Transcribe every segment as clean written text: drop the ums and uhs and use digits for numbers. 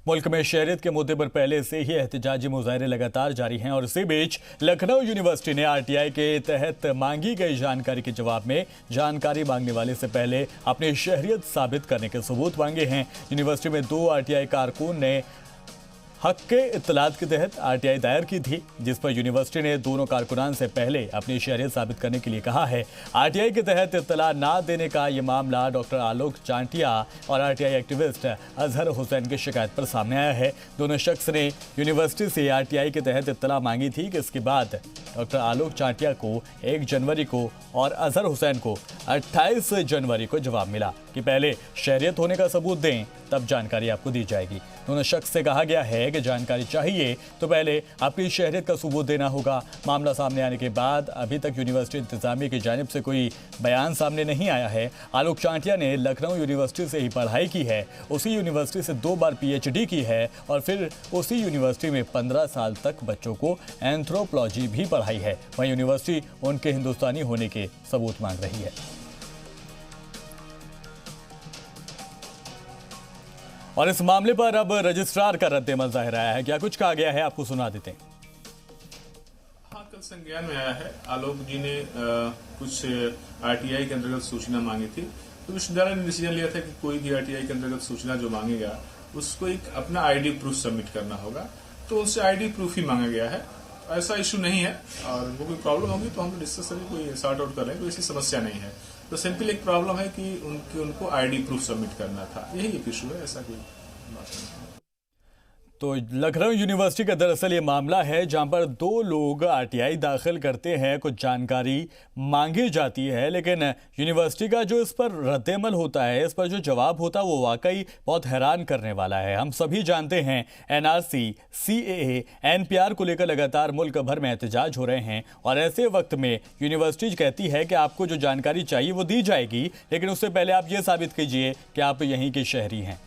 मुल्क में शहरियत के मुद्दे पर पहले से ही एहतजाजी मुजाहरे लगातार जारी हैं और इसी बीच लखनऊ यूनिवर्सिटी ने आरटीआई के तहत मांगी गई जानकारी के जवाब में जानकारी मांगने वाले से पहले अपनी शहरियत साबित करने के सबूत मांगे हैं। यूनिवर्सिटी में 2 आरटीआई कारकुन ने हक के इत्तलात के तहत आरटीआई दायर की थी, जिस पर यूनिवर्सिटी ने दोनों कारकुनान से पहले अपनी शहरियत साबित करने के लिए कहा है। आरटीआई के तहत इत्तला ना देने का ये मामला डॉक्टर आलोक चांटिया और आरटीआई एक्टिविस्ट अजहर हुसैन की शिकायत पर सामने आया है। दोनों शख्स ने यूनिवर्सिटी से आरटीआई के तहत इत्तला मांगी थी कि इसके बाद डॉक्टर आलोक चांटिया को 1 जनवरी को और अजहर हुसैन को 28 जनवरी को जवाब मिला कि पहले शहरियत होने का सबूत दें, तब जानकारी आपको दी जाएगी। दोनों शख्स से कहा गया है कि जानकारी चाहिए तो पहले अपनी शहरियत का सबूत देना होगा। मामला सामने आने के बाद अभी तक यूनिवर्सिटी इंतजामिया की जानिब से कोई बयान सामने नहीं आया है। आलोक चांटिया ने लखनऊ यूनिवर्सिटी से ही पढ़ाई की है, उसी यूनिवर्सिटी से 2 बार पीएचडी की है और फिर उसी यूनिवर्सिटी में 15 साल तक बच्चों को एंथ्रोपोलॉजी भी पढ़ाई है। वहीं यूनिवर्सिटी उनके हिंदुस्तानी होने के सबूत मांग रही है। और इस मामले पर अब रजिस्ट्रार का रद्द-ए-अमल जाहिर आया है। क्या कुछ कहा गया है, आपको सुना देते हैं। हाँ, कल संज्ञान में आया है। आलोक जी ने कुछ आरटीआई के अंतर्गत सूचना मांगी थी, तो विश्वविद्यालय ने डिसीजन लिया था कि कोई भी आरटीआई के अंतर्गत सूचना जो मांगेगा उसको एक अपना आईडी प्रूफ सबमिट करना होगा, तो उनसे आईडी प्रूफ ही मांगा गया है। ऐसा इशू नहीं है और वो कोई प्रॉब्लम होगी तो हम डिस्कस करके कोई सॉर्ट आउट कर रहे हैं, कोई ऐसी समस्या नहीं है। तो सिंपल एक प्रॉब्लम है कि उनको आईडी प्रूफ सबमिट करना था, यही एक इशू है, ऐसा कोई बात नहीं है। तो लखनऊ यूनिवर्सिटी का दरअसल ये मामला है जहां पर 2 लोग आरटीआई दाखिल करते हैं, कुछ जानकारी मांगी जाती है, लेकिन यूनिवर्सिटी का जो इस पर रद्द-ए-अमल होता है, इस पर जो जवाब होता है वो वाकई बहुत हैरान करने वाला है। हम सभी जानते हैं एनआरसी, सीएए, एनपीआर को लेकर लगातार मुल्क भर में एहतजाज हो रहे हैं और ऐसे वक्त में यूनिवर्सिटी कहती है कि आपको जो जानकारी चाहिए वो दी जाएगी, लेकिन उससे पहले आप ये साबित कीजिए कि आप यहीं के शहरी हैं।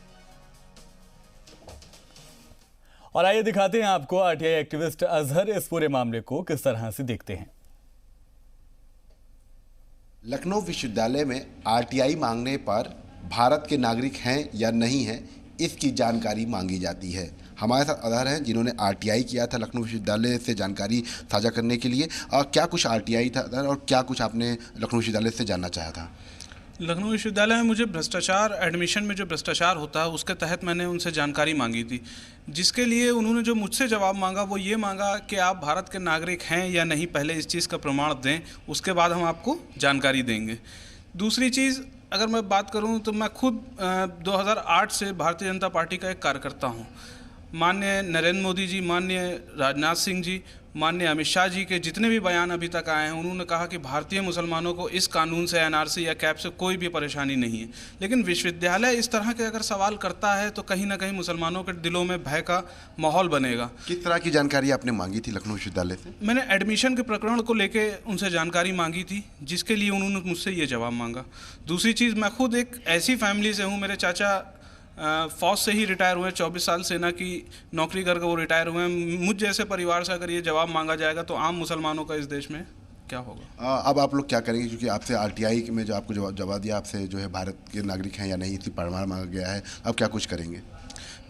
और आइए दिखाते हैं आपको आरटीआई एक्टिविस्ट अजहर इस पूरे मामले को किस तरह से देखते हैं। लखनऊ विश्वविद्यालय में आरटीआई मांगने पर भारत के नागरिक हैं या नहीं हैं, इसकी जानकारी मांगी जाती है। हमारे साथ अजहर हैं जिन्होंने आरटीआई किया था लखनऊ विश्वविद्यालय से जानकारी साझा करने के लिए। क्या कुछ आरटीआई था अजहर, और क्या कुछ आपने लखनऊ विश्वविद्यालय से जानना चाहा था? लखनऊ विश्वविद्यालय में मुझे भ्रष्टाचार, एडमिशन में जो भ्रष्टाचार होता है उसके तहत मैंने उनसे जानकारी मांगी थी, जिसके लिए उन्होंने जो मुझसे जवाब मांगा वो ये मांगा कि आप भारत के नागरिक हैं या नहीं, पहले इस चीज़ का प्रमाण दें, उसके बाद हम आपको जानकारी देंगे। दूसरी चीज़, अगर मैं बात करूं तो मैं खुद 2008 से भारतीय जनता पार्टी का एक कार्यकर्ता हूं। माननीय नरेंद्र मोदी जी, माननीय राजनाथ सिंह जी, माननीय अमित शाह जी के जितने भी बयान अभी तक आए हैं, उन्होंने कहा कि भारतीय मुसलमानों को इस कानून से, एनआरसी या कैप से कोई भी परेशानी नहीं है। लेकिन विश्वविद्यालय इस तरह के अगर सवाल करता है तो कहीं ना कहीं मुसलमानों के दिलों में भय का माहौल बनेगा। किस तरह की जानकारी आपने मांगी थी लखनऊ विश्वविद्यालय से? मैंने एडमिशन के प्रकरण को लेके उनसे जानकारी मांगी थी, जिसके लिए उन्होंने मुझसे ये जवाब मांगा। दूसरी चीज़, मैं खुद एक ऐसी फैमिली से हूँ, मेरे चाचा फौज से ही रिटायर हुए, 24 साल सेना की नौकरी करके वो रिटायर हुए हैं। मुझ जैसे परिवार से अगर ये जवाब मांगा जाएगा तो आम मुसलमानों का इस देश में क्या होगा? अब आप लोग क्या करेंगे, क्योंकि आपसे आरटीआई में जो आपको जवाब दिया, आपसे जो है भारत के नागरिक हैं या नहीं इसकी प्रमाण मांगा गया है, अब क्या कुछ करेंगे?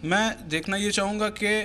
मैं देखना ये चाहूँगा कि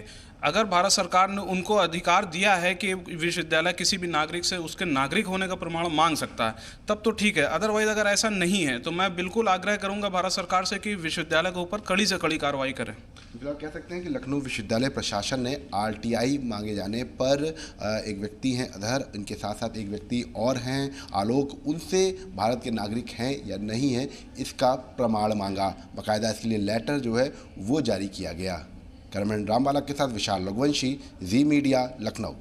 अगर भारत सरकार ने उनको अधिकार दिया है कि विश्वविद्यालय किसी भी नागरिक से उसके नागरिक होने का प्रमाण मांग सकता है, तब तो ठीक है। अदरवाइज अगर ऐसा नहीं है तो मैं बिल्कुल आग्रह करूंगा भारत सरकार से कि विश्वविद्यालय के ऊपर कड़ी से कड़ी कार्रवाई करें। फिलहाल कह सकते हैं कि लखनऊ विश्वविद्यालय प्रशासन ने आरटीआई मांगे जाने पर एक व्यक्ति हैं अजहर, इनके साथ साथ एक व्यक्ति और हैं आलोक, उनसे भारत के नागरिक हैं या नहीं हैं इसका प्रमाण मांगा। बाकायदा इसके लिए लेटर जो है वो जारी किया गया। कैमरामैन रामबाला के साथ विशाल रघुवंशी, जी मीडिया, लखनऊ।